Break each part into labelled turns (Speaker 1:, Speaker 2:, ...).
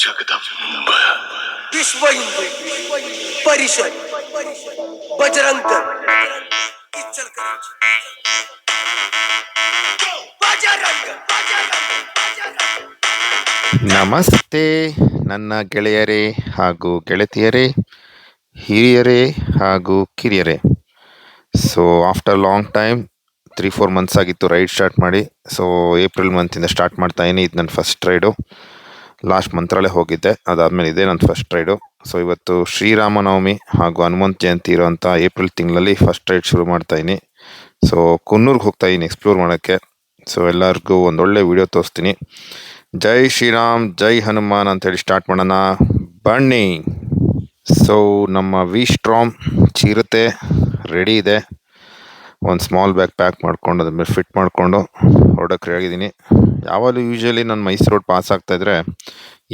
Speaker 1: जगदंब विश्व हिंदू परिषद बजरंग दल इचलकरंजी बजरंग
Speaker 2: ನಮಸ್ತೆ ನನ್ನ ಗೆಳೆಯರೇ ಹಾಗೂ ಗೆಳತಿಯರೇ, ಹಿರಿಯರೇ ಹಾಗೂ ಕಿರಿಯರೇ. So after long time 3-4 months ಆಗಿತ್ತು ರೈಡ್ ಸ್ಟಾರ್ಟ್ ಮಾಡಿ. ಸೊ ಏಪ್ರಿಲ್ ಮಂತಿಂದ ಸ್ಟಾರ್ಟ್ ಮಾಡ್ತಾ ಇದೀನಿ. ಇದು ನನ್ನ ಫಸ್ಟ್ ರೈಡು. ಲಾಸ್ಟ್ ಮಂತ್ರಾಲಯ ಹೋಗಿದ್ದೆ, ಅದಾದಮೇಲೆ ಇದೇ ನನ್ನ ಫಸ್ಟ್ ರೈಡು. ಸೊ ಇವತ್ತು ಶ್ರೀರಾಮನವಮಿ ಹಾಗೂ ಹನುಮಂತ ಜಯಂತಿ ಇರೋಂಥ ಏಪ್ರಿಲ್ ತಿಂಗಳಲ್ಲಿ ಫಸ್ಟ್ ರೈಡ್ ಶುರು ಮಾಡ್ತಾ ಇದೀನಿ. ಸೊ ಕುನ್ನೂರ್ಗೆ ಹೋಗ್ತಾ ಇದೀನಿ ಎಕ್ಸ್ಪ್ಲೋರ್ ಮಾಡೋಕ್ಕೆ. ಸೊ ಎಲ್ಲರಿಗೂ ಒಂದೊಳ್ಳೆ ವಿಡಿಯೋ ತೋರಿಸ್ತೀನಿ. ಜೈ ಶ್ರೀರಾಮ್ ಜೈ ಹನುಮಾನ್ ಅಂತೇಳಿ ಸ್ಟಾರ್ಟ್ ಮಾಡೋಣ, ಬನ್ನಿ. ಸೊ ನಮ್ಮ ವಿ ಸ್ಟ್ರಾಮ್ ಚಿರತೆ ರೆಡಿ ಇದೆ. ಒಂದು ಸ್ಮಾಲ್ ಬ್ಯಾಗ್ ಪ್ಯಾಕ್ ಮಾಡ್ಕೊಂಡು ಅದ್ರ ಮೇಲೆ ಫಿಟ್ ಮಾಡಿಕೊಂಡು ಹೊರಡೋಕ್ಕೆ ರೆಡಿಯಾಗಿದ್ದೀನಿ. ಯಾವಾಗಲೂ ಯೂಶ್ವಲಿ ನಾನು ಮೈಸೂರು ರೋಡ್ ಪಾಸ್ ಆಗ್ತಾಯಿದ್ರೆ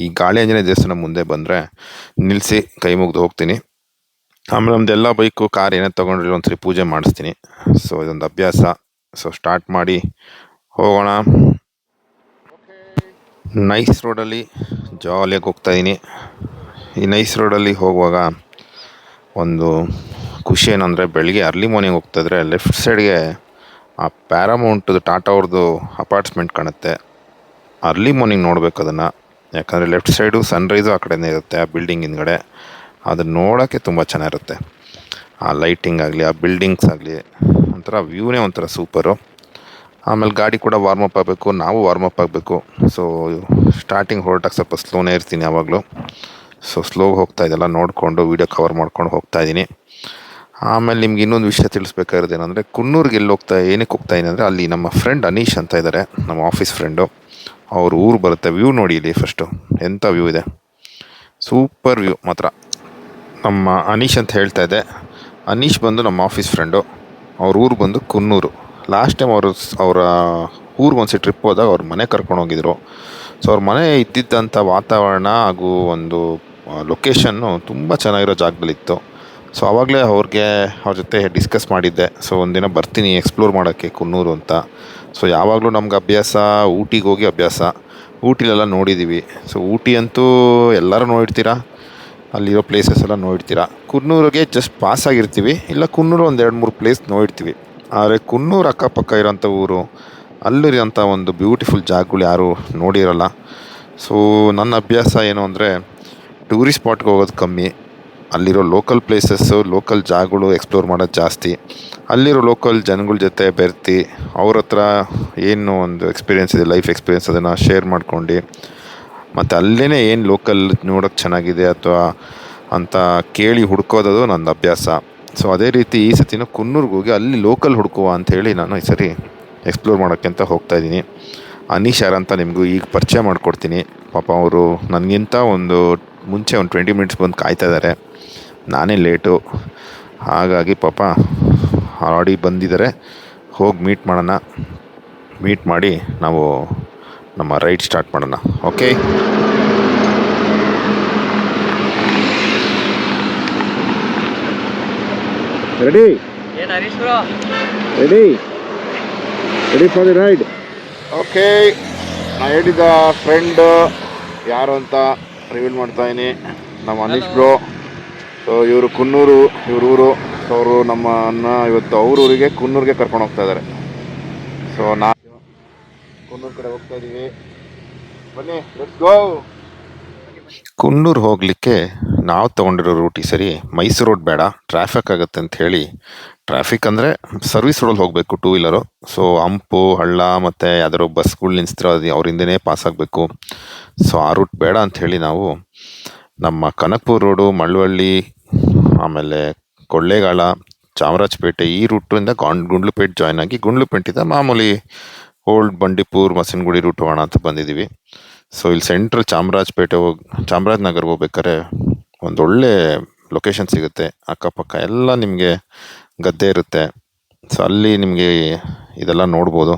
Speaker 2: ಈ ಗಾಳಿ ಆಂಜನೇಯ ದೇವಸ್ಥಾನ ಮುಂದೆ ಬಂದರೆ ನಿಲ್ಲಿಸಿ ಕೈ ಮುಗಿದು ಹೋಗ್ತೀನಿ. ಆಮೇಲೆ ನಮ್ದೆಲ್ಲ ಬೈಕು ಕಾರ್ ಏನೇ ತೊಗೊಂಡ್ರೆ ಒಂದ್ಸರಿ ಪೂಜೆ ಮಾಡಿಸ್ತೀನಿ. ಸೊ ಇದೊಂದು ಅಭ್ಯಾಸ. ಸೊ ಸ್ಟಾರ್ಟ್ ಮಾಡಿ ಹೋಗೋಣ. ನೈಸ್ ರೋಡಲ್ಲಿ ಜಾಲಿಯಾಗಿ ಹೋಗ್ತಾಯಿದ್ದೀನಿ. ಈ ನೈಸ್ ರೋಡಲ್ಲಿ ಹೋಗುವಾಗ ಒಂದು ಖುಷಿ ಏನಂದರೆ, ಬೆಳಗ್ಗೆ ಅರ್ಲಿ ಮಾರ್ನಿಂಗ್ ಹೋಗ್ತಾಯಿದ್ರೆ ಲೆಫ್ಟ್ ಸೈಡ್ಗೆ ಆ ಪ್ಯಾರಾಮೌಂಟ್ದು ಟಾಟಾ ಅವ್ರದ್ದು ಅಪಾರ್ಟ್ಸ್ಮೆಂಟ್ ಕಾಣುತ್ತೆ. ಅರ್ಲಿ ಮಾರ್ನಿಂಗ್ ನೋಡಬೇಕು ಅದನ್ನು, ಯಾಕಂದರೆ ಲೆಫ್ಟ್ ಸೈಡು ಸನ್ರೈಸು ಆ ಕಡೆನೇ ಇರುತ್ತೆ, ಆ ಬಿಲ್ಡಿಂಗ್ ಹಿಂದ್ಗಡೆ. ಅದನ್ನು ನೋಡೋಕ್ಕೆ ತುಂಬ ಚೆನ್ನಾಗಿರುತ್ತೆ. ಆ ಲೈಟಿಂಗ್ ಆಗಲಿ, ಆ ಬಿಲ್ಡಿಂಗ್ಸ್ ಆಗಲಿ, ಒಂಥರ ವ್ಯೂನೇ ಒಂಥರ ಸೂಪರು. ಆಮೇಲೆ ಗಾಡಿ ಕೂಡ ವಾರ್ಮಪ್ ಆಗಬೇಕು, ನಾವು ವಾರ್ಮಪ್ ಆಗಬೇಕು. ಸೊ ಸ್ಟಾರ್ಟಿಂಗ್ ಹೊರಟಾಗ ಸ್ವಲ್ಪ ಸ್ಲೋನೇ ಇರ್ತೀನಿ ಯಾವಾಗಲೂ. ಸೊ ಸ್ಲೋ ಹೋಗ್ತಾ ಇದೆಲ್ಲ ನೋಡಿಕೊಂಡು ವೀಡಿಯೋ ಕವರ್ ಮಾಡ್ಕೊಂಡು ಹೋಗ್ತಾ ಇದ್ದೀನಿ. ಆಮೇಲೆ ನಿಮ್ಗೆ ಇನ್ನೊಂದು ವಿಷಯ ತಿಳಿಸ್ಬೇಕಾಗಿರೋದು ಏನಂದರೆ, ಕುನ್ನೂರಿಗೆ ಏನಕ್ಕೆ ಹೋಗ್ತಾ ಇದ್ದೀನಿ ಅಂದರೆ, ಅಲ್ಲಿ ನಮ್ಮ ಫ್ರೆಂಡ್ ಅನೀಶ್ ಅಂತ ಇದ್ದಾರೆ, ನಮ್ಮ ಆಫೀಸ್ ಫ್ರೆಂಡು. ಅವ್ರ ಊರು ಬರುತ್ತೆ. ವ್ಯೂ ನೋಡಿ ಇಲ್ಲಿ ಫಸ್ಟು, ಎಂಥ ವ್ಯೂ ಇದೆ, ಸೂಪರ್ ವ್ಯೂ ಮಾತ್ರ. ನಮ್ಮ ಅನೀಶ್ ಅಂತ ಹೇಳ್ತಾ ಇದ್ದೆ. ಅನೀಶ್ ಬಂದು ನಮ್ಮ ಆಫೀಸ್ ಫ್ರೆಂಡು. ಅವ್ರ ಊರು ಬಂದು ಕುನ್ನೂರು. ಲಾಸ್ಟ್ ಟೈಮ್ ಅವರ ಊರಿಗೆ ಒಂದ್ಸರಿ ಟ್ರಿಪ್ ಹೋದಾಗ ಅವ್ರ ಮನೆ ಕರ್ಕೊಂಡು ಹೋಗಿದ್ರು. ಸೊ ಅವ್ರ ಮನೆ ಇದ್ದಿದ್ದಂಥ ವಾತಾವರಣ ಹಾಗೂ ಒಂದು ಲೊಕೇಶನ್ನು ತುಂಬ ಚೆನ್ನಾಗಿರೋ ಜಾಗದಲ್ಲಿತ್ತು. ಸೊ ಆವಾಗಲೇ ಅವ್ರ ಜೊತೆ ಡಿಸ್ಕಸ್ ಮಾಡಿದ್ದೆ. ಸೊ ಒಂದಿನ ಬರ್ತೀನಿ ಎಕ್ಸ್ಪ್ಲೋರ್ ಮಾಡೋಕ್ಕೆ ಕುನ್ನೂರು ಅಂತ. ಸೊ ಯಾವಾಗಲೂ ನಮ್ಗೆ ಅಭ್ಯಾಸ ಊಟಿಗೆ ಹೋಗಿ ಅಭ್ಯಾಸ. ಊಟಿಲೆಲ್ಲ ನೋಡಿದ್ದೀವಿ. ಸೊ ಊಟಿ ಅಂತೂ ಎಲ್ಲರೂ ನೋಡಿರ್ತೀರ, ಅಲ್ಲಿರೋ ಪ್ಲೇಸಸ್ ಎಲ್ಲ ನೋಡಿರ್ತೀರ. ಕುನ್ನೂರಿಗೆ ಜಸ್ಟ್ ಪಾಸ್ ಆಗಿರ್ತೀವಿ, ಇಲ್ಲ ಕುನ್ನೂರು ಒಂದು 2-3 ಪ್ಲೇಸ್ ನೋಡಿರ್ತೀವಿ. ಆದರೆ ಕುನ್ನೂರು ಅಕ್ಕಪಕ್ಕ ಇರೋಂಥ ಊರು, ಅಲ್ಲಿರೋಂಥ ಒಂದು ಬ್ಯೂಟಿಫುಲ್ ಜಾಗಗಳು ಯಾರೂ ನೋಡಿರಲ್ಲ. ಸೊ ನನ್ನ ಅಭ್ಯಾಸ ಏನು ಅಂದರೆ, ಟೂರಿಸ್ಟ್ ಸ್ಪಾಟ್ಗೆ ಹೋಗೋದು ಕಮ್ಮಿ, ಅಲ್ಲಿರೋ ಲೋಕಲ್ ಪ್ಲೇಸಸ್ಸು, ಲೋಕಲ್ ಜಾಗಗಳು ಎಕ್ಸ್ಪ್ಲೋರ್ ಮಾಡೋದು ಜಾಸ್ತಿ. ಅಲ್ಲಿರೋ ಲೋಕಲ್ ಜನಗಳ ಜೊತೆ ಬೆರ್ತಿ ಅವ್ರ ಹತ್ರ ಏನು ಒಂದು ಎಕ್ಸ್ಪೀರಿಯೆನ್ಸ್ ಇದೆ, ಲೈಫ್ ಎಕ್ಸ್ಪೀರಿಯೆನ್ಸ್, ಅದನ್ನು ಶೇರ್ ಮಾಡ್ಕೊಂಡು, ಮತ್ತು ಅಲ್ಲೇ ಏನು ಲೋಕಲ್ ನೋಡೋಕ್ಕೆ ಚೆನ್ನಾಗಿದೆ ಅಥವಾ ಅಂತ ಕೇಳಿ ಹುಡ್ಕೋದು ನನ್ನ ಅಭ್ಯಾಸ. ಸೊ ಅದೇ ರೀತಿ ಈ ಸತಿನೂ ಕುನ್ನೂರ್ಗೆ ಹೋಗಿ ಅಲ್ಲಿ ಲೋಕಲ್ ಹುಡುಕುವ ಅಂಥೇಳಿ ನಾನು ಈ ಸರಿ ಎಕ್ಸ್ಪ್ಲೋರ್ ಮಾಡೋಕ್ಕೆ ಅಂತ ಹೋಗ್ತಾಯಿದ್ದೀನಿ. ಅನೀಶ್ ಯಾರಂತ ನಿಮಗೂ ಈಗ ಪರಿಚಯ ಮಾಡಿಕೊಡ್ತೀನಿ. ಪಾಪ ಅವರು ನನಗಿಂತ ಮುಂಚೆ 20 ಮಿನಿಟ್ಸ್ ಬಂದು ಕಾಯ್ತಾ ಇದ್ದಾರೆ. ನಾನೇ ಲೇಟು, ಹಾಗಾಗಿ ಪಾಪ ಆಲ್ರೆಡಿ ಬಂದಿದ್ದಾರೆ. ಹೋಗಿ ಮೀಟ್ ಮಾಡೋಣ. ಮೀಟ್ ಮಾಡಿ ನಾವು ನಮ್ಮ ರೈಡ್ ಸ್ಟಾರ್ಟ್ ಮಾಡೋಣ. Okay, ready for the ride. Okay, ನಾನು ಹೇಳಿದ ಫ್ರೆಂಡ್ ಯಾರು ಅಂತ ರಿವೀಲ್ ಮಾಡ್ತಾಯಿದ್ದೀನಿ, ನಮ್ಮ ಅನೀಶ್ ಬ್ರೋ. ಸೊ ಇವರು ಕುನ್ನೂರು, ಊರು. ಸೊ ಅವರು ನಮ್ಮನ್ನು ಇವತ್ತು ಅವ್ರ ಊರಿಗೆ ಕುನ್ನೂರಿಗೆ ಕರ್ಕೊಂಡು ಹೋಗ್ತಾ ಇದ್ದಾರೆ. ಸೊ ನಾನು ಕುನ್ನೂರು ಕಡೆ ಹೋಗ್ತಾ ಇದ್ದೀವಿ, ಬನ್ನಿ ಲೆಟ್ಸ್ ಗೋ. ಕುನ್ನೂರು ಹೋಗಲಿಕ್ಕೆ ನಾವು ತೊಗೊಂಡಿರೋ ರೂಟ್ ಈ ಸರಿ ಮೈಸೂರು ರೋಡ್ ಬೇಡ, ಟ್ರಾಫಿಕ್ ಆಗುತ್ತೆ ಅಂತ ಹೇಳಿ, ಟ್ರಾಫಿಕ್ ಅಂದರೆ ಸರ್ವಿಸ್ ರೋಡಲ್ಲಿ ಹೋಗಬೇಕು 2 ವೀಲರು. ಸೊ ಹಂಪು, ಹಳ್ಳ ಮತ್ತು ಯಾವ್ದಾದ್ರು ಬಸ್ಗಳು ನಿಲ್ಲಿಸ್ತಿರೋ ಅವರಿಂದನೇ ಪಾಸ್ ಆಗಬೇಕು. ಸೊ ಆ ರೂಟ್ ಬೇಡ ಅಂಥೇಳಿ ನಾವು ನಮ್ಮ ಕನಕಪುರ ರೋಡು, ಮಳವಳ್ಳಿ, ಆಮೇಲೆ ಕೊಳ್ಳೇಗಾಲ, ಚಾಮರಾಜಪೇಟೆ ಈ ರೂಟಿಂದ ಗುಂಡ್ಲುಪೇಟೆ ಜಾಯ್ನ್ ಆಗಿ, ಗುಂಡ್ಲುಪೇಟೆಯಿಂದ ಮಾಮೂಲಿ ಓಲ್ಡ್ ಬಂಡೀಪುರ್, ಮಸನಗುಡಿ ರೂಟ್ ಹೋಗೋಣ ಅಂತ ಬಂದಿದ್ದೀವಿ. ಸೊ ಇಲ್ಲಿ ಸೆಂಟ್ರಲ್ ಚಾಮರಾಜನಗರ್ಗೆ ಹೋಗ್ಬೇಕಾದ್ರೆ ಒಂದೊಳ್ಳೆ ಲೊಕೇಶನ್ ಸಿಗುತ್ತೆ. ಅಕ್ಕಪಕ್ಕ ಎಲ್ಲ ನಿಮಗೆ ಗದ್ದೆ ಇರುತ್ತೆ. ಸೊ ಅಲ್ಲಿ ನಿಮಗೆ ಇದೆಲ್ಲ ನೋಡ್ಬೋದು,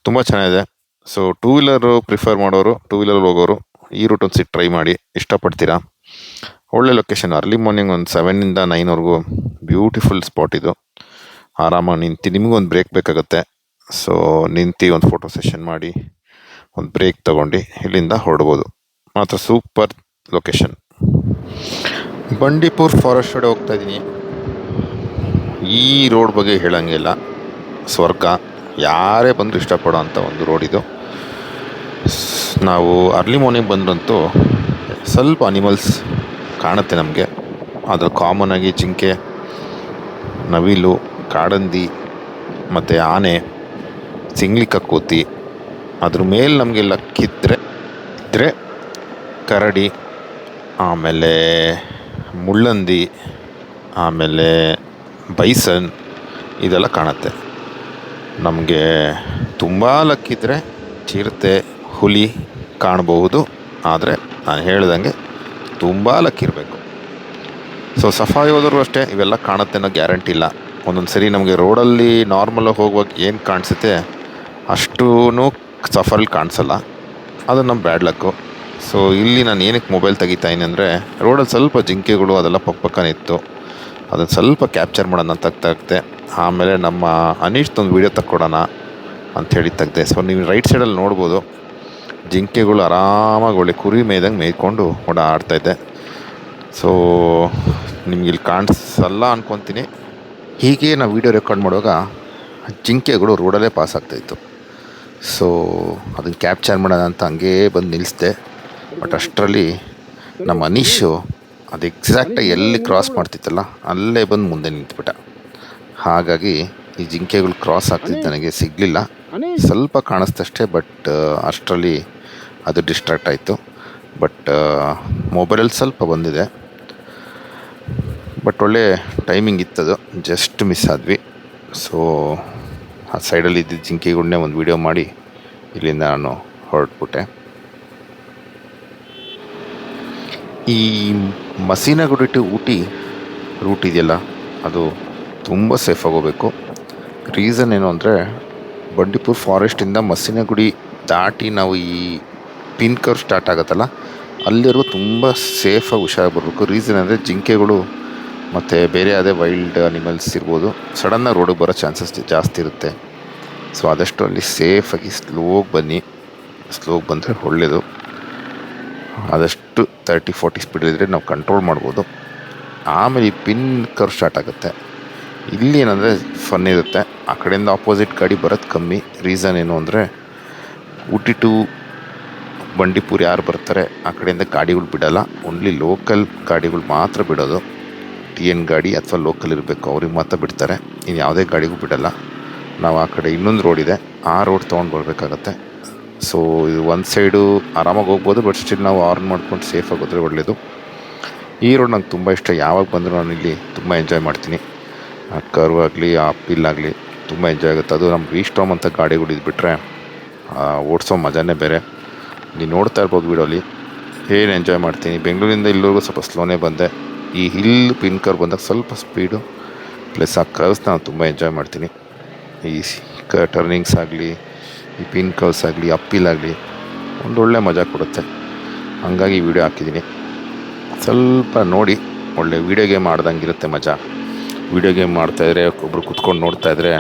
Speaker 2: ತುಂಬ ಚೆನ್ನಾಗಿದೆ. ಸೊ 2 ವೀಲರು ಪ್ರಿಫರ್ ಮಾಡೋರು, 2 ವೀಲರ್ ಹೋಗೋರು ಈ ರೂಟ್ ಒಂದು ಟ್ರೈ ಮಾಡಿ, ಇಷ್ಟಪಡ್ತೀರಾ. ಒಳ್ಳೆ ಲೊಕೇಶನ್. ಅರ್ಲಿ ಮಾರ್ನಿಂಗ್ ಒಂದು 7 ಇಂದ 9ವರೆಗೂ ಬ್ಯೂಟಿಫುಲ್ ಸ್ಪಾಟ್ ಇದು. ಆರಾಮಾಗಿ ನಿಂತು, ನಿಮಗೂ ಒಂದು ಬ್ರೇಕ್ ಬೇಕಾಗುತ್ತೆ. ಸೊ ನಿಂತು ಒಂದು ಫೋಟೋ ಸೆಷನ್ ಮಾಡಿ ಒಂದು ಬ್ರೇಕ್ ತೊಗೊಂಡು ಇಲ್ಲಿಂದ ಹೊರಡ್ಬೋದು. ಮಾತ್ರ ಸೂಪರ್ ಲೊಕೇಶನ್. ಬಂಡೀಪುರ್ ಫಾರೆಸ್ಟ್ ಕಡೆ ಹೋಗ್ತಾ ಇದ್ದೀನಿ. ಈ ರೋಡ್ ಬಗ್ಗೆ ಹೇಳಂಗಿಲ್ಲ, ಸ್ವರ್ಗ. ಯಾರೇ ಬಂದರೂ ಇಷ್ಟಪಡೋ ಅಂಥ ಒಂದು ರೋಡ್ ಇದು. ನಾವು ಅರ್ಲಿ ಮಾರ್ನಿಂಗ್ ಬಂದ್ರಂತೂ ಸ್ವಲ್ಪ ಅನಿಮಲ್ಸ್ ಕಾಣುತ್ತೆ ನಮಗೆ. ಅದ್ರ ಕಾಮನ್ ಆಗಿ ಜಿಂಕೆ, ನವಿಲು, ಕಾಡಂದಿ ಮತ್ತು ಆನೆ, ಸಿಂಗ್ಲಿ ಕಕ್ಕೂತಿ. ಅದ್ರ ಮೇಲೆ ನಮಗೆ ಲಕ್ಕಿದ್ರೆ ಕರಡಿ, ಆಮೇಲೆ ಮುಳ್ಳಂದಿ, ಆಮೇಲೆ ಬೈಸನ್, ಇದೆಲ್ಲ ಕಾಣುತ್ತೆ. ನಮಗೆ ತುಂಬ ಲಕ್ಕಿದ್ರೆ ಚಿರತೆ, ಹುಲಿ ಕಾಣಬಹುದು. ಆದರೆ ನಾನು ಹೇಳ್ದಂಗೆ ತುಂಬ ಲಕ್ಕಿರಬೇಕು. ಸೊ ಸಫಾರಿ ಹೋದರೂ ಅಷ್ಟೇ ಇವೆಲ್ಲ ಕಾಣುತ್ತೆ ಅನ್ನೋ ಗ್ಯಾರಂಟಿ ಇಲ್ಲ. ಒಂದೊಂದು ಸರಿ ನಮಗೆ ರೋಡಲ್ಲಿ ನಾರ್ಮಲಾಗಿ ಹೋಗುವಾಗ ಏನು ಕಾಣಿಸುತ್ತೆ ಅಷ್ಟೂ ಸಫಾರಿ ಕಾಣಿಸಲ್ಲ. ಅದು ನಮ್ಮ ಬ್ಯಾಡ್ ಲಕ್ಕು. ಸೊ ಇಲ್ಲಿ ನಾನು ಏನಕ್ಕೆ ಮೊಬೈಲ್ ತೆಗಿತಾಯಿನಿ ಅಂದರೆ, ರೋಡಲ್ಲಿ ಸ್ವಲ್ಪ ಜಿಂಕೆಗಳು ಅದೆಲ್ಲ ಪಕ್ಕನೇ ಇತ್ತು. ಅದನ್ನು ಸ್ವಲ್ಪ ಕ್ಯಾಪ್ಚರ್ ಮಾಡೋಣ ತೆಗ್ದೆ. ಆಮೇಲೆ ನಮ್ಮ ಅನೀಶ್ದೊಂದು ವೀಡಿಯೋ ತಕ್ಕೊಡೋಣ ಅಂಥೇಳಿ ತೆಗ್ದೆ. ಸೊ ನೀವು ರೈಟ್ ಸೈಡಲ್ಲಿ ನೋಡ್ಬೋದು, ಜಿಂಕೆಗಳು ಆರಾಮಾಗಿ ಒಳ್ಳೆ ಕುರಿ ಮೇಯ್ದಂಗೆ ಮೇಯ್ಕೊಂಡು ಓಡಾಡ್ತಾಯಿದ್ದೆ. ಸೊ ನಿಮ್ಗೆ ಇಲ್ಲಿ ಕಾಣಿಸಲ್ಲ ಅಂದ್ಕೊತೀನಿ. ಹೀಗೆ ನಾವು ವೀಡಿಯೋ ರೆಕಾರ್ಡ್ ಮಾಡುವಾಗ ಜಿಂಕೆಗಳು ರೋಡಲ್ಲೇ ಪಾಸ್ ಆಗ್ತಾಯಿತ್ತು. ಸೊ ಅದನ್ನು ಕ್ಯಾಪ್ಚರ್ ಮಾಡೋಣ ಅಂತ ಹಂಗೇ ಬಂದು ನಿಲ್ಲಿಸ್ದೆ. ಬಟ್ ಅಷ್ಟರಲ್ಲಿ ನಮ್ಮ ಅನೀಶು ಅದು ಎಕ್ಸಾಕ್ಟಾಗಿ ಎಲ್ಲಿ ಕ್ರಾಸ್ ಮಾಡ್ತಿತ್ತಲ್ಲ ಅಲ್ಲೇ ಬಂದು ಮುಂದೆ ನಿಂತ್ಬಿಟ್ಟ. ಹಾಗಾಗಿ ಈ ಜಿಂಕೆಗಳು ಕ್ರಾಸ್ ಆಗ್ತಿದ್ದು ನನಗೆ ಸಿಗಲಿಲ್ಲ. ಸ್ವಲ್ಪ ಕಾಣಿಸ್ತಷ್ಟೇ, ಬಟ್ ಅಷ್ಟರಲ್ಲಿ ಅದು ಡಿಸ್ಟ್ರಾಕ್ಟ್ ಆಯಿತು. ಬಟ್ ಮೊಬೈಲಲ್ಲಿ ಸ್ವಲ್ಪ ಬಂದಿದೆ. ಬಟ್ ಒಳ್ಳೆ ಟೈಮಿಂಗ್ ಇತ್ತದು, ಜಸ್ಟ್ ಮಿಸ್ ಆದ್ವಿ. ಸೊ ಆ ಸೈಡಲ್ಲಿ ಇದ್ದಿದ್ದ ಜಿಂಕೆಗಳನ್ನೇ ಒಂದು ವೀಡಿಯೋ ಮಾಡಿ ಇಲ್ಲಿಂದ ನಾನು ಹೊರಟ್ಬಿಟ್ಟೆ. ಈ ಮಸೀನಗುಡಿ ಟು ಊಟಿ ರೂಟ್ ಇದೆಯಲ್ಲ, ಅದು ತುಂಬ ಸೇಫಾಗಿ ಹೋಗಬೇಕು. ರೀಸನ್ ಏನು ಅಂದರೆ, ಬಂಡೀಪುರ್ ಫಾರೆಸ್ಟಿಂದ ಮಸೀನಗುಡಿ ದಾಟಿ ನಾವು ಈ ಪಿನ್ಕರ್ ಸ್ಟಾರ್ಟ್ ಆಗುತ್ತಲ್ಲ ಅಲ್ಲಿವರೆಗೂ ತುಂಬ ಸೇಫಾಗಿ ಹುಷಾರಾಗಿ ಬರಬೇಕು. ರೀಸನ್ ಅಂದರೆ ಜಿಂಕೆಗಳು ಮತ್ತು ಬೇರೆ ಯಾವುದೇ ವೈಲ್ಡ್ ಅನಿಮಲ್ಸ್ ಇರ್ಬೋದು, ಸಡನ್ನಾಗಿ ರೋಡಿಗೆ ಬರೋ ಚಾನ್ಸಸ್ ಜಾಸ್ತಿ ಇರುತ್ತೆ. ಸೊ ಆದಷ್ಟು ಅಲ್ಲಿ ಸೇಫಾಗಿ ಸ್ಲೋಗಿ ಬನ್ನಿ. ಸ್ಲೋಗಿ ಬಂದರೆ ಒಳ್ಳೆಯದು. ಆದಷ್ಟು 30-40 ಸ್ಪೀಡಲ್ಲಿದ್ದರೆ ನಾವು ಕಂಟ್ರೋಲ್ ಮಾಡ್ಬೋದು. ಆಮೇಲೆ ಈ ಪಿನ್ ಕರ್ವ್ ಸ್ಟಾರ್ಟ್ ಆಗುತ್ತೆ. ಇಲ್ಲಿ ಏನಂದರೆ ಫನ್ ಇರುತ್ತೆ, ಆ ಕಡೆಯಿಂದ ಆಪೋಸಿಟ್ ಗಾಡಿ ಬರೋದು ಕಮ್ಮಿ. ರೀಸನ್ ಏನು ಅಂದರೆ, ಊಟಿ ಟು ಬಂಡೀಪುರ್ ಯಾರು ಬರ್ತಾರೆ ಆ ಕಡೆಯಿಂದ ಗಾಡಿಗಳು ಬಿಡೋಲ್ಲ. ಓನ್ಲಿ ಲೋಕಲ್ ಗಾಡಿಗಳು ಮಾತ್ರ ಬಿಡೋದು. TN ಗಾಡಿ ಅಥವಾ ಲೋಕಲ್ ಇರಬೇಕು, ಅವ್ರಿಗೆ ಮಾತ್ರ ಬಿಡ್ತಾರೆ. ಇನ್ನು ಯಾವುದೇ ಗಾಡಿಗೂ ಬಿಡೋಲ್ಲ. ನಾವು ಆ ಕಡೆ ಇನ್ನೊಂದು ರೋಡ್ ಇದೆ, ಆ ರೋಡ್ ತೊಗೊಂಡು ಬರಬೇಕಾಗತ್ತೆ. ಸೊ ಇದು ಒಂದು ಸೈಡು ಆರಾಮಾಗಿ ಹೋಗ್ಬೋದು, ಬಟ್ ಸ್ಟಿಲ್ ನಾವು ಆರ್ನ್ ಮಾಡ್ಕೊಂಡು ಸೇಫಾಗಿ ಹೋದರೆ ಒಳ್ಳೆಯದು. ಈ ರೋಡ್ ನಂಗೆ ತುಂಬ ಇಷ್ಟ. ಯಾವಾಗ ಬಂದರೂ ನಾನು ಇಲ್ಲಿ ತುಂಬ ಎಂಜಾಯ್ ಮಾಡ್ತೀನಿ. ಆ ಕರ್ವ್ ಆಗಲಿ, ಆ ಅಪ್ಪಿಲ್ ಆಗಲಿ ತುಂಬ ಎಂಜಾಯ್ ಆಗುತ್ತೆ. ಅದು ನಮ್ಮ ವಿಸ್ಟಾಮ್ ಅಂತ ಗಾಡಿಗಳು ಇದ್ಬಿಟ್ರೆ ಓಡಿಸೋ ಮಜಾನೇ ಬೇರೆ. ನೀವು ನೋಡ್ತಾ ಇರ್ಬೋದು ವೀಡಿಯೋಲಿ ಏನು ಎಂಜಾಯ್ ಮಾಡ್ತೀನಿ. ಬೆಂಗಳೂರಿಂದ ಇಲ್ಲಿವರೆಗೂ ಸ್ವಲ್ಪ ಸ್ಲೋನೇ ಬಂದೆ. ಈ ಹಿಲ್ ಪಿನ್ ಕರ್ವ್ ಬಂದಾಗ ಸ್ವಲ್ಪ ಸ್ಪೀಡು ಪ್ಲಸ್ ಆ ಕರ್ವ್ಸ್ನ ನಾನು ತುಂಬ ಎಂಜಾಯ್ ಮಾಡ್ತೀನಿ. ಈ ಟರ್ನಿಂಗ್ಸ್ ಆಗಲಿ, ಈ ಪಿನ್ ಕರ್ವ್ಸ್ ಆಗಲಿ, ಅಪ್ಪಿಲ್ ಆಗಲಿ ಒಂದೊಳ್ಳೆ ಮಜಾ ಕೊಡುತ್ತೆ. ಹಂಗಾಗಿ ಈ ವಿಡಿಯೋ ಹಾಕಿದ್ದೀನಿ. ಸ್ವಲ್ಪ ನೋಡಿ, ಒಳ್ಳೆ ವೀಡಿಯೋ ಗೇಮ್ ಆಡ್ದಂಗಿರುತ್ತೆ ಮಜಾ. ವೀಡಿಯೋ ಗೇಮ್ ಮಾಡ್ತಾಯಿದ್ರೆ ಒಬ್ಬರು ಕುತ್ಕೊಂಡು ನೋಡ್ತಾಯಿದ್ರೆ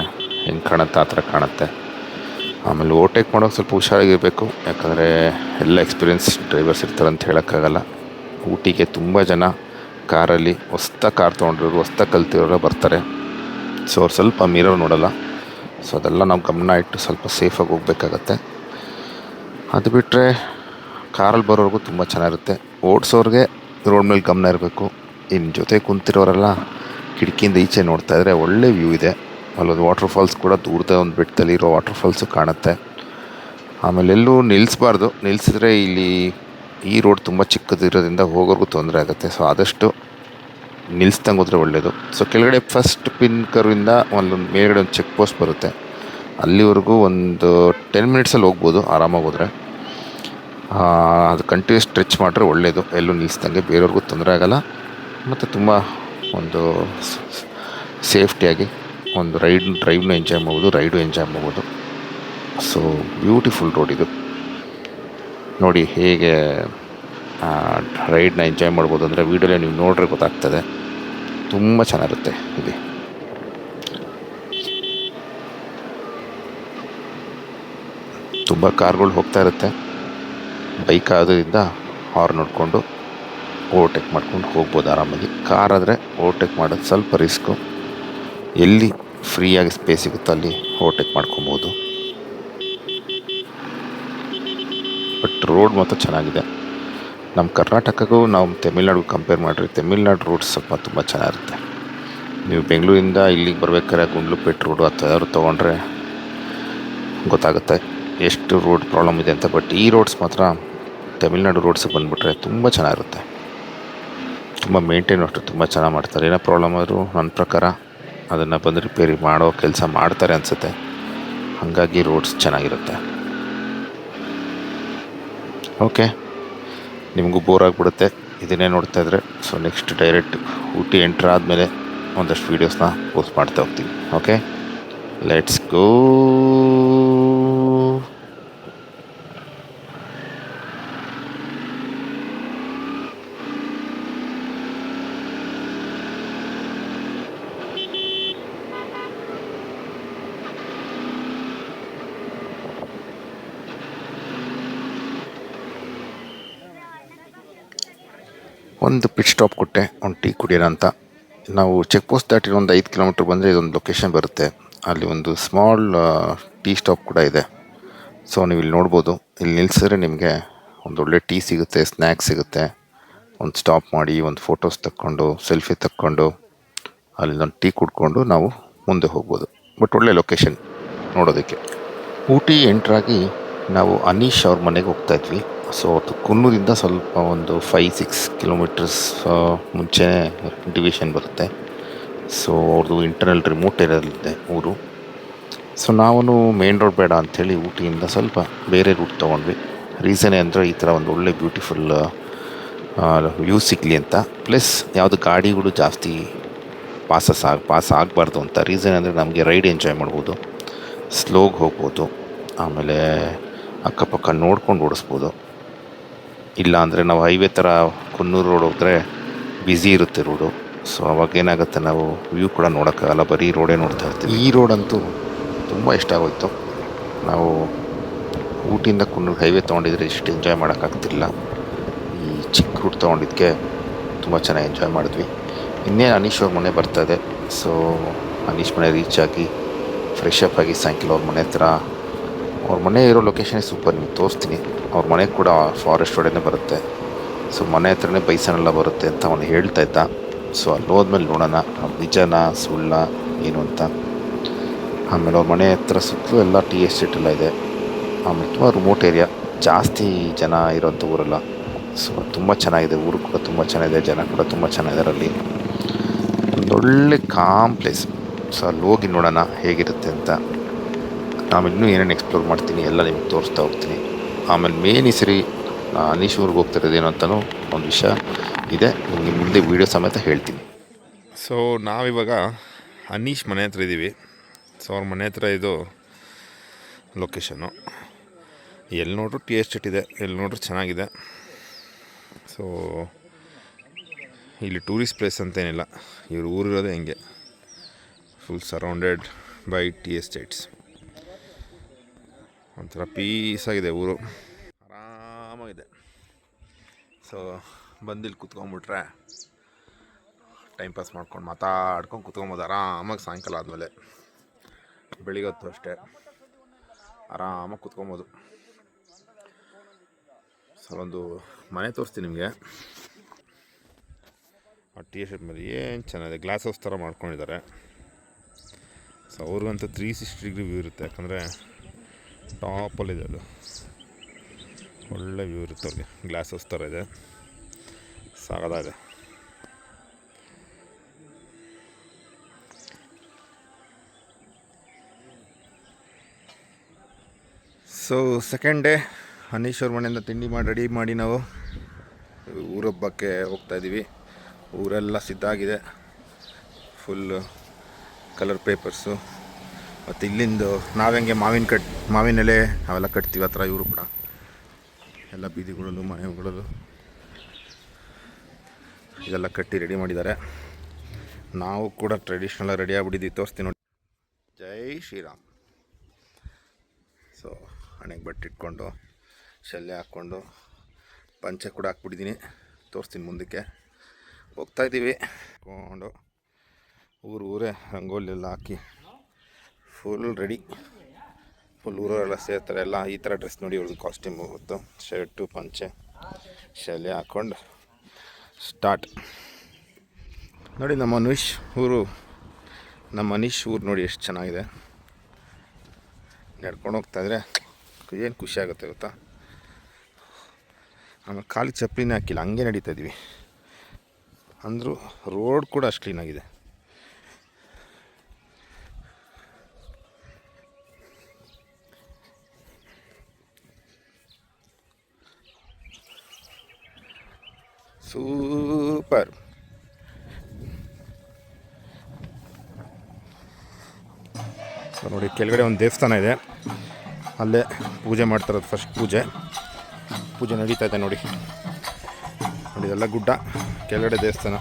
Speaker 2: ಹೆಂಗೆ ಕಾಣುತ್ತೆ ಆ ಥರ ಕಾಣುತ್ತೆ. ಆಮೇಲೆ ಓವರ್ಟೇಕ್ ಮಾಡೋಕೆ ಸ್ವಲ್ಪ ಹುಷಾರಾಗಿರಬೇಕು, ಯಾಕಂದರೆ ಎಲ್ಲ ಎಕ್ಸ್ಪೀರಿಯನ್ಸ್ ಡ್ರೈವರ್ಸ್ ಇರ್ತಾರೆ ಅಂತ ಹೇಳೋಕ್ಕಾಗಲ್ಲ. ಊಟಿಗೆ ತುಂಬ ಜನ ಕಾರಲ್ಲಿ ಹೊಸ್ದಾಗಿ ಕಾರ್ ತೊಗೊಂಡಿರೋರು, ಹೊಸ್ದಾಗಿ ಕಲ್ತಿರೋರು ಬರ್ತಾರೆ. ಸೊ ಅವ್ರು ಸ್ವಲ್ಪ ಮಿರರ್ ನೋಡೋಲ್ಲ. ಸೊ ಅದೆಲ್ಲ ನಾವು ಗಮನ ಇಟ್ಟು ಸ್ವಲ್ಪ ಸೇಫಾಗಿ ಹೋಗ್ಬೇಕಾಗತ್ತೆ. ಅದು ಬಿಟ್ಟರೆ ಕಾರಲ್ಲಿ ಬರೋರ್ಗೂ ತುಂಬ ಚೆನ್ನಾಗಿರುತ್ತೆ. ಓಡಿಸೋರಿಗೆ ರೋಡ್ ಮೇಲೆ ಗಮನ ಇರಬೇಕು. ಇನ್ನು ಜೊತೆ ಕುಂತಿರೋರೆಲ್ಲ ಕಿಟಕಿಯಿಂದ ಈಚೆ ನೋಡ್ತಾಯಿದ್ರೆ ಒಳ್ಳೆ ವ್ಯೂ ಇದೆ. ಅಲ್ಲೊಂದು ವಾಟರ್ ಫಾಲ್ಸ್ ಕೂಡ ದೂರದ ಒಂದು ಬೆಟ್ಟದಲ್ಲಿ ಇರೋ ವಾಟರ್ ಫಾಲ್ಸು ಕಾಣುತ್ತೆ. ಆಮೇಲೆ ಎಲ್ಲೂ ನಿಲ್ಲಿಸ್ಬಾರ್ದು, ನಿಲ್ಲಿಸಿದ್ರೆ ಇಲ್ಲಿ ಈ ರೋಡ್ ತುಂಬ ಚಿಕ್ಕದಿರೋದ್ರಿಂದ ಹೋಗೋರ್ಗೂ ತೊಂದರೆ ಆಗುತ್ತೆ. ಸೊ ಆದಷ್ಟು ನಿಲ್ಲಿಸ್ದಂಗೆ ಹೋದರೆ ಒಳ್ಳೆಯದು. ಸೊ ಕೆಳಗಡೆ ಫಸ್ಟ್ ಪಿನ್ ಕರ್ವಿಂದ ಒಂದೊಂದು ಮೇಲ್ಗಡೆ ಒಂದು ಚೆಕ್ ಪೋಸ್ಟ್ ಬರುತ್ತೆ, ಅಲ್ಲಿವರೆಗೂ ಒಂದು 10 ಮಿನಿಟ್ಸಲ್ಲಿ ಹೋಗ್ಬೋದು ಆರಾಮಾಗಿ ಹೋದರೆ. ಅದು ಕಂಟಿನ್ಯೂಸ್ ಸ್ಟ್ರೆಚ್ ಮಾಡಿದ್ರೆ ಒಳ್ಳೆಯದು, ಎಲ್ಲೂ ನಿಲ್ಲಿಸ್ದಂಗೆ, ಬೇರೆಯವ್ರಿಗೂ ತೊಂದರೆ ಆಗೋಲ್ಲ. ಮತ್ತು ತುಂಬ ಒಂದು ಸೇಫ್ಟಿಯಾಗಿ ಒಂದು ಡ್ರೈವ್ನ ಎಂಜಾಯ್ ಮಾಡ್ಬೋದು, ರೈಡು ಎಂಜಾಯ್ ಮಾಡ್ಬೋದು. ಸೊ ಬ್ಯೂಟಿಫುಲ್ ರೋಡ್ ಇದು. ನೋಡಿ ಹೇಗೆ ರೈಡ್ನ ಎಂಜಾಯ್ ಮಾಡ್ಬೋದು ಅಂದರೆ ವೀಡಿಯೋಲಿ ನೀವು ನೋಡ್ರೆ ಗೊತ್ತಾಗ್ತದೆ. ತುಂಬ ಚೆನ್ನಾಗಿರುತ್ತೆ ಇಲ್ಲಿ. ತುಂಬ ಕಾರ್ಗಳು ಹೋಗ್ತಾ ಇರುತ್ತೆ. ಬೈಕ್ ಆಗೋದ್ರಿಂದ ಹಾರ್ನ್ ನೋಡಿಕೊಂಡು ಓವರ್ಟೇಕ್ ಮಾಡ್ಕೊಂಡು ಹೋಗ್ಬೋದು ಆರಾಮಾಗಿ. ಕಾರ್ ಆದರೆ ಓವರ್ಟೇಕ್ ಮಾಡೋದು ಸ್ವಲ್ಪ ರಿಸ್ಕು. ಎಲ್ಲಿ ಫ್ರೀಯಾಗಿ ಸ್ಪೇಸ್ ಸಿಗುತ್ತೋ ಅಲ್ಲಿ ಓವರ್ಟೇಕ್ ಮಾಡ್ಕೊಬೋದು. ಬಟ್ ರೋಡ್ ಮಾತ್ರ ಚೆನ್ನಾಗಿದೆ. ನಮ್ಮ ಕರ್ನಾಟಕಕ್ಕೂ ನಾವು ತಮಿಳ್ನಾಡಿಗೂ ಕಂಪೇರ್ ಮಾಡಿರಿ, ತಮಿಳ್ನಾಡು ರೋಡ್ ಸ್ವಲ್ಪ ತುಂಬ ಚೆನ್ನಾಗಿರುತ್ತೆ. ನೀವು ಬೆಂಗಳೂರಿಂದ ಇಲ್ಲಿಗೆ ಬರ್ಬೇಕಾದ್ರೆ ಗುಂಡ್ಲುಪೇಟೆ ರೋಡು ಅಥವಾ ಯಾವ್ದಾದ್ರು ತೊಗೊಂಡ್ರೆ ಗೊತ್ತಾಗುತ್ತೆ ಎಷ್ಟು ರೋಡ್ ಪ್ರಾಬ್ಲಮ್ ಇದೆ ಅಂತ. ಬಟ್ ಈ ರೋಡ್ಸ್ ಮಾತ್ರ ತಮಿಳ್ನಾಡು ರೋಡ್ಸಿಗೆ ಬಂದುಬಿಟ್ರೆ ತುಂಬ ಚೆನ್ನಾಗಿರುತ್ತೆ. ತುಂಬ ಮೇಂಟೈನ್ ಅಷ್ಟು ತುಂಬ ಚೆನ್ನಾಗಿ ಮಾಡ್ತಾರೆ. ಏನೋ ಪ್ರಾಬ್ಲಮ್ ಆದರೂ ನನ್ನ ಪ್ರಕಾರ ಅದನ್ನು ಬಂದು ರಿಪೇರಿ ಮಾಡೋ ಕೆಲಸ ಮಾಡ್ತಾರೆ ಅನಿಸುತ್ತೆ. ಹಾಗಾಗಿ ರೋಡ್ಸ್ ಚೆನ್ನಾಗಿರುತ್ತೆ. ಓಕೆ, ನಿಮಗೂ ಬೋರ್ ಆಗಿಬಿಡುತ್ತೆ ಇದನ್ನೇ ನೋಡ್ತಾ ಇದ್ದರೆ. So next direct Ooty entry ಆದಮೇಲೆ ಒಂದಷ್ಟು ವೀಡಿಯೋಸ್ನ ಪೋಸ್ಟ್ ಮಾಡ್ತಾ ಹೋಗ್ತೀನಿ. Okay, let's go. ಒಂದು ಪಿಟ್ ಸ್ಟಾಪ್ ಕೊಟ್ಟೆ, ಒಂದು ಟೀ ಕುಡಿಯೋಣ ಅಂತ. ನಾವು ಚೆಕ್ ಪೋಸ್ಟ್ ದಾಟಿ ಒಂದು 5 ಕಿಲೋಮೀಟ್ರ್ ಬಂದರೆ ಇದೊಂದು ಲೊಕೇಶನ್ ಬರುತ್ತೆ. ಅಲ್ಲಿ ಒಂದು ಸ್ಮಾಲ್ ಟೀ ಸ್ಟಾಪ್ ಕೂಡ ಇದೆ. ಸೊ ನೀವು ಇಲ್ಲಿ ನೋಡ್ಬೋದು, ಇಲ್ಲಿ ನಿಲ್ಸಿದ್ರೆ ನಿಮಗೆ ಒಂದೊಳ್ಳೆ ಟೀ ಸಿಗುತ್ತೆ, ಸ್ನ್ಯಾಕ್ಸ್ ಸಿಗುತ್ತೆ. ಒಂದು ಸ್ಟಾಪ್ ಮಾಡಿ ಒಂದು ಫೋಟೋಸ್ ತಕ್ಕೊಂಡು ಸೆಲ್ಫಿ ತಕ್ಕೊಂಡು ಅಲ್ಲಿಂದೊಂದು ಟೀ ಕುಡ್ಕೊಂಡು ನಾವು ಮುಂದೆ ಹೋಗ್ಬೋದು. ಬಟ್ ಒಳ್ಳೆ ಲೊಕೇಶನ್ ನೋಡೋದಕ್ಕೆ. ಊಟಿ ಎಂಟ್ರಾಗಿ ನಾವು ಅನೀಶ್ ಅವ್ರ ಮನೆಗೆ ಹೋಗ್ತಾಯಿದ್ವಿ. ಸೊ ಅದು ಕುನ್ನೂರಿಂದ ಸ್ವಲ್ಪ ಒಂದು 5-6 ಕಿಲೋಮೀಟರ್ಸ್ ಮುಂಚೆ ಡಿವಿಷನ್ ಬರುತ್ತೆ. ಸೊ ಅವ್ರದ್ದು ಇಂಟರ್ನಲ್ ರಿಮೋಟ್ ಏರಿಯಾದಲ್ಲಿದೆ ಊರು. ಸೊ ನಾವು ಮೇನ್ ರೋಡ್ ಬೇಡ ಅಂಥೇಳಿ ಊಟಿಯಿಂದ ಸ್ವಲ್ಪ ಬೇರೆ ರೂಟ್ ತೊಗೊಂಡ್ವಿ. ರೀಸನ್ ಅಂದರೆ ಈ ಥರ ಒಂದು ಒಳ್ಳೆ ಬ್ಯೂಟಿಫುಲ್ ವ್ಯೂ ಸಿಗಲಿ ಅಂತ, ಪ್ಲಸ್ ಯಾವುದು ಗಾಡಿಗಳು ಜಾಸ್ತಿ ಪಾಸ್ ಆಗಬಾರ್ದು ಅಂತ. ರೀಸನ್ ಅಂದರೆ ನಮಗೆ ರೈಡ್ ಎಂಜಾಯ್ ಮಾಡ್ಬೋದು, ಸ್ಲೋಗೆ ಹೋಗ್ಬೋದು, ಆಮೇಲೆ ಅಕ್ಕಪಕ್ಕ ನೋಡ್ಕೊಂಡು ಓಡಿಸ್ಬೋದು. ಇಲ್ಲ ಅಂದರೆ ನಾವು ಹೈವೇ ಥರ ಕುನ್ನೂರು ರೋಡ್ ಹೋದರೆ ಬ್ಯುಸಿ ಇರುತ್ತೆ ರೋಡು. ಸೊ ಅವಾಗ ಏನಾಗುತ್ತೆ, ನಾವು ವ್ಯೂ ಕೂಡ ನೋಡೋಕ್ಕಾಗಲ್ಲ, ಬರೀ ರೋಡೇ ನೋಡ್ತಾ ಇರ್ತೀವಿ. ಈ ರೋಡಂತೂ ತುಂಬ ಇಷ್ಟ ಆಗೋಯ್ತು. ನಾವು ಊಟಿಯಿಂದ ಕುನ್ನೂರು ಹೈವೇ ತೊಗೊಂಡಿದ್ರೆ ಇಷ್ಟು ಎಂಜಾಯ್ ಮಾಡೋಕ್ಕಾಗ್ತಿಲ್ಲ. ಈ ಚಿಕ್ಕ ರೂಟ್ ತೊಗೊಂಡಿದ್ದಕ್ಕೆ ತುಂಬ ಚೆನ್ನಾಗಿ ಎಂಜಾಯ್ ಮಾಡಿದ್ವಿ. ಇನ್ನೇನು ಅನೀಶ್ ಅವ್ರ ಮನೆ ಬರ್ತದೆ. ಸೊ ಅನೀಶ್ ಮನೆ ರೀಚ್ ಆಗಿ ಫ್ರೆಶ್ ಅಪ್ ಆಗಿ ಸಾಯಂಕಾಲ ಅವ್ರ ಮನೆ ಹತ್ರ, ಅವ್ರ ಮನೆ ಇರೋ ಲೊಕೇಶನೇ ಸೂಪರ್, ನಿಮ್ಗೆ ತೋರಿಸ್ತೀನಿ. ಅವ್ರ ಮನೆ ಕೂಡ ಫಾರೆಸ್ಟ್ ರೋಡೇ ಬರುತ್ತೆ. ಸೊ ಮನೆ ಹತ್ರನೇ ಬೈಸನೆಲ್ಲ ಬರುತ್ತೆ ಅಂತ ಅವನು ಹೇಳ್ತಾ ಇದ್ದ. ಸೊ ಅಲ್ಲಿ ಹೋದ್ಮೇಲೆ ನೋಡೋಣ ಅದು ನಿಜನ ಸುಳ್ಳ ಏನು ಅಂತ. ಆಮೇಲೆ ಅವ್ರ ಮನೆ ಹತ್ರ ಸುತ್ತಲೂ ಎಲ್ಲ ಟೀ ಎಸ್ಟೇಟ್ ಎಲ್ಲ ಇದೆ. ಆಮೇಲೆ ತುಂಬ ರಿಮೋಟ್ ಏರಿಯಾ, ಜಾಸ್ತಿ ಜನ ಇರೋಂಥ ಊರಲ್ಲ. ಸೊ ತುಂಬ ಚೆನ್ನಾಗಿದೆ, ಊರು ಕೂಡ ತುಂಬ ಚೆನ್ನಾಗಿದೆ, ಜನ ಕೂಡ ತುಂಬ ಚೆನ್ನಾಗಿದ್ದಾರೆ ಅಲ್ಲಿ. ಒಂದೊಳ್ಳೆ ಕಾಮ್ ಪ್ಲೇಸ್. ಸೊ ಅಲ್ಲಿ ಹೋಗಿ ನೋಡೋಣ ಹೇಗಿರುತ್ತೆ ಅಂತ. ಆಮೇಲೆ ಇನ್ನೂ ಏನೇನು ಎಕ್ಸ್ಪ್ಲೋರ್ ಮಾಡ್ತೀನಿ ಎಲ್ಲ ನಿಮ್ಗೆ ತೋರಿಸ್ತಾ ಹೋಗ್ತೀನಿ. ಆಮೇಲೆ ಮೇನ್ ಈ ಸರಿ ಅನೀಶ್ ಊರಿಗೆ ಹೋಗ್ತಿರೋದೇನು ಅಂತಲೂ ಒಂದು ವಿಷಯ ಇದೆ, ನಿಮಗೆ ಮುಂದೆ ವೀಡಿಯೋ ಸಮೇತ ಹೇಳ್ತೀನಿ. ಸೊ ನಾವಿವಾಗ ಅನೀಶ್ ಮನೆ ಹತ್ರ ಇದ್ದೀವಿ. ಸೊ ಅವ್ರ ಮನೆ ಹತ್ರ ಇದು ಲೊಕೇಶನ್ನು. ಎಲ್ಲಿ ನೋಡ್ರು ಟೀ ಎಸ್ಟೇಟ್ ಇದೆ, ಎಲ್ಲಿ ನೋಡ್ರು ಚೆನ್ನಾಗಿದೆ. ಸೊ ಇಲ್ಲಿ ಟೂರಿಸ್ಟ್ ಪ್ಲೇಸ್ ಅಂತೇನಿಲ್ಲ, ಇವ್ರ ಊರಿರೋದೇ ಹೆಂಗೆ full surrounded by tea estates. ಒಂಥರ ಪೀಸಾಗಿದೆ ಊರು, ಆರಾಮಾಗಿದೆ. ಸೊ ಬಂದಿಲ್ಲಿ ಕೂತ್ಕೊಂಡ್ಬಿಟ್ರೆ ಟೈಮ್ ಪಾಸ್ ಮಾಡ್ಕೊಂಡು ಮಾತಾಡ್ಕೊಂಡು ಕೂತ್ಕೊಬೋದು ಆರಾಮಾಗಿ. ಸಾಯಂಕಾಲ ಆದಮೇಲೆ ಬೆಳಿಗ್ಗೆ ಹೊತ್ತು ಅಷ್ಟೇ ಆರಾಮಾಗಿ ಕೂತ್ಕೊಬೋದು. ಸೊ ಒಂದು ಮನೆ ತೋರಿಸ್ತೀನಿ ನಿಮಗೆ. ಆ ಟೀ ಶರ್ಟ್ ಮೇಲೆ ಏನು ಚೆನ್ನಾಗಿದೆ, ಗ್ಲಾಸ್ ಹೌಸ್ ಥರ ಮಾಡ್ಕೊಂಡಿದ್ದಾರೆ. ಸೊ ಅವ್ರಿಗಂತೂ 360 ಡಿಗ್ರಿ ವ್ಯೂ ಇರುತ್ತೆ, ಯಾಕಂದರೆ ಟಾಪಲ್ಲಿದೆ ಅದು. ಒಳ್ಳೆ ವ್ಯೂ ಇರುತ್ತೆ ಅವ್ರಿಗೆ, ಗ್ಲಾಸ್ ಹೌಸ್ ಥರ ಇದೆ, ಸಾಗದಾಗಿದೆ. ಸೊ ಸೆಕೆಂಡ್ ಡೇ ಅನೀಶ್ ಅವ್ರ ಮನೆಯಿಂದ ತಿಂಡಿ ಮಾಡಿ ರೆಡಿ ಮಾಡಿ ನಾವು ಊರೊಬ್ಬಕ್ಕೆ ಹೋಗ್ತಾಯಿದ್ದೀವಿ. ಊರೆಲ್ಲ ಸಿದ್ಧಾಗಿದೆ, ಫುಲ್ಲು ಕಲರ್ ಪೇಪರ್ಸು. ಮತ್ತು ಇಲ್ಲಿಂದು ನಾವೆಂಗೆ ಮಾವಿನ ಎಲೆ ಅವೆಲ್ಲ ಕಟ್ತೀವಿ, ಆ ಥರ ಇವರು ಕೂಡ ಎಲ್ಲ ಬೀದಿಗಳಲ್ಲೂ ಮನೆಗಳಲ್ಲೂ ಇದೆಲ್ಲ ಕಟ್ಟಿ ರೆಡಿ ಮಾಡಿದ್ದಾರೆ. ನಾವು ಕೂಡ ಟ್ರೆಡಿಷ್ನಲ್ ರೆಡಿ ಆಗಿಬಿಟ್ಟಿದ್ದೀವಿ, ತೋರಿಸ್ತೀನಿ ನೋಡಿ. ಜೈ ಶ್ರೀರಾಮ್. ಸೊ ಹಣೆಗೆ ಬಟ್ಟೆ ಇಟ್ಕೊಂಡು ಶಲ್ಯ ಹಾಕ್ಕೊಂಡು ಪಂಚೆ ಕೂಡ ಹಾಕ್ಬಿಟ್ಟಿದ್ದೀನಿ. ತೋರಿಸ್ತೀನಿ ಮುಂದಕ್ಕೆ. ಹೋಗ್ತಾಯಿದ್ದೀವಿ ಕೊಂಡು ಊರೇ ರಂಗೋಲಿ ಎಲ್ಲ ಹಾಕಿ ಫುಲ್ ರೆಡಿ. ಫುಲ್ ಊರವರೆಲ್ಲ ಸೇರ್ತಾರೆ. ಎಲ್ಲ ಈ ಥರ ಡ್ರೆಸ್ ನೋಡಿ, ಇವ್ರದ್ದು ಕಾಸ್ಟ್ಯೂಮ್ ಹೋಗುತ್ತೆ, ಶರ್ಟು ಪಂಚೆ ಶಾಲೆ ಹಾಕ್ಕೊಂಡು ಸ್ಟಾರ್ಟ್. ನೋಡಿ ನಮ್ಮ ಮನೀಶ್ ಊರು ನೋಡಿ ಎಷ್ಟು ಚೆನ್ನಾಗಿದೆ. ನಡ್ಕೊಂಡು ಹೋಗ್ತಾಯಿದ್ರೆ ಏನು ಖುಷಿ ಆಗುತ್ತೆ ಗೊತ್ತಾ. ಆಮೇಲೆ ಕಾಲಿಗೆ ಚಪ್ಪಲಿನೇ ಹಾಕಿಲ್ಲ, ಹಂಗೆ ನಡೀತಾ ಇದ್ದೀವಿ. ಅಂದರೂ ರೋಡ್ ಕೂಡ ಅಷ್ಟು ಕ್ಲೀನಾಗಿದೆ. ಸೂಪರ್. ನೋಡಿ ಕೆಳಗಡೆ ಒಂದು ದೇವಸ್ಥಾನ ಇದೆ, ಅಲ್ಲೇ ಪೂಜೆ ಮಾಡ್ತಾರದು. ಫಸ್ಟ್ ಪೂಜೆ ನಡೀತಾ ಇದೆ ನೋಡಿ. ಇದೆಲ್ಲ ಗುಡ್ಡ, ಕೆಳಗಡೆ ದೇವಸ್ಥಾನ.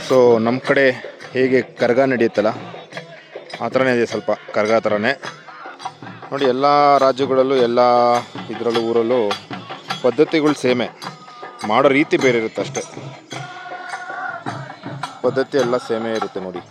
Speaker 2: ಸೊ ನಮ್ಮ ಕಡೆ ಹೇಗೆ ಕರಗ ನಡೆಯುತ್ತಲ್ಲ ಆ ಥರನೇ ಇದೆ, ಸ್ವಲ್ಪ ಕರಗ ಥರನೇ ನೋಡಿ. ಎಲ್ಲ ರಾಜ್ಯಗಳಲ್ಲೂ ಎಲ್ಲ ಇದರಲ್ಲೂ ಊರಲ್ಲೂ ಪದ್ಧತಿಗಳು ಸೇಮೇ, ಮಾಡೋ ರೀತಿ ಬೇರೆ ಇರುತ್ತೆ ಅಷ್ಟೇ. ಪದ್ಧತಿ ಎಲ್ಲ ಸೇಮೇ ಇರುತ್ತೆ ನೋಡಿ.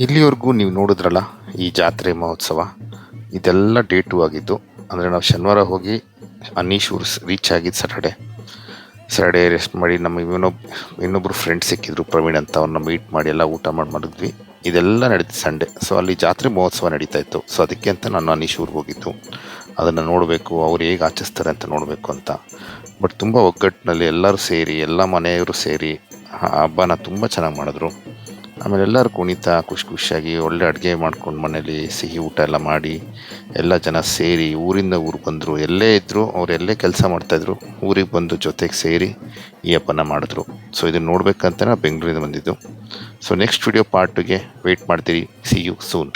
Speaker 2: ಇಲ್ಲಿವರೆಗೂ ನೀವು ನೋಡಿದ್ರಲ್ಲ ಈ ಜಾತ್ರೆ ಮಹೋತ್ಸವ, ಇದೆಲ್ಲ ಡೇ 2 ಆಗಿದ್ದು. ಅಂದರೆ ನಾವು ಶನಿವಾರ ಹೋಗಿ ಅನ್ನೀಶೂರ್ ರೀಚ್ ಆಗಿದ್ದು ಸ್ಯಾಟರ್ಡೇ ರೆಸ್ಟ್ ಮಾಡಿ ನಮ್ಮ ಇನ್ನೊಬ್ಬರು ಫ್ರೆಂಡ್ ಸಿಕ್ಕಿದ್ರು, ಪ್ರವೀಣ್ ಅಂತ. ಅವ್ರನ್ನ ಮೀಟ್ ಮಾಡಿ ಎಲ್ಲ ಊಟ ಮಾಡಿ ಮಾಡಿದ್ವಿ. ಇದೆಲ್ಲ ನಡೀತು ಸಂಡೇ. ಸೊ ಅಲ್ಲಿ ಜಾತ್ರೆ ಮಹೋತ್ಸವ ನಡೀತಾ ಇತ್ತು. ಸೊ ಅದಕ್ಕೆ ಅಂತ ನಾನು ಅನ್ನೀಶೂರ್ಗೆ ಹೋಗಿದ್ದು, ಅದನ್ನು ನೋಡಬೇಕು, ಅವ್ರು ಹೇಗೆ ಆಚರಿಸ್ತಾರೆ ಅಂತ ನೋಡಬೇಕು ಅಂತ. ಬಟ್ ತುಂಬ ಒಗ್ಗಟ್ಟಿನಲ್ಲಿ ಎಲ್ಲರೂ ಸೇರಿ, ಎಲ್ಲ ಮನೆಯವರು ಸೇರಿ ಹಬ್ಬನ ತುಂಬ ಚೆನ್ನಾಗಿ ಮಾಡಿದ್ರು. ಆಮೇಲೆ ಎಲ್ಲರೂ ಕುಣಿತಾ ಖುಷಿಯಾಗಿ ಒಳ್ಳೆ ಅಡುಗೆ ಮಾಡ್ಕೊಂಡು ಮನೇಲಿ ಸಿಹಿ ಊಟ ಎಲ್ಲ ಮಾಡಿ ಎಲ್ಲ ಜನ ಸೇರಿ ಊರಿಂದ ಊರಿಗೆ ಬಂದರು. ಎಲ್ಲೇ ಇದ್ದರು, ಅವ್ರು ಎಲ್ಲೇ ಕೆಲಸ ಮಾಡ್ತಾಯಿದ್ರು, ಊರಿಗೆ ಬಂದು ಜೊತೆಗೆ ಸೇರಿ ಈ ಹಬ್ಬನ ಮಾಡಿದ್ರು. ಸೊ ಇದನ್ನು ನೋಡ್ಬೇಕಂತ ನಾನು ಬೆಂಗಳೂರಿಂದ ಬಂದಿದ್ದು. ಸೊ ನೆಕ್ಸ್ಟ್ ವಿಡಿಯೋ ಪಾರ್ಟ್ 2ಗೆ ವೆಯ್ಟ್ ಮಾಡ್ತೀರಿ. See you soon.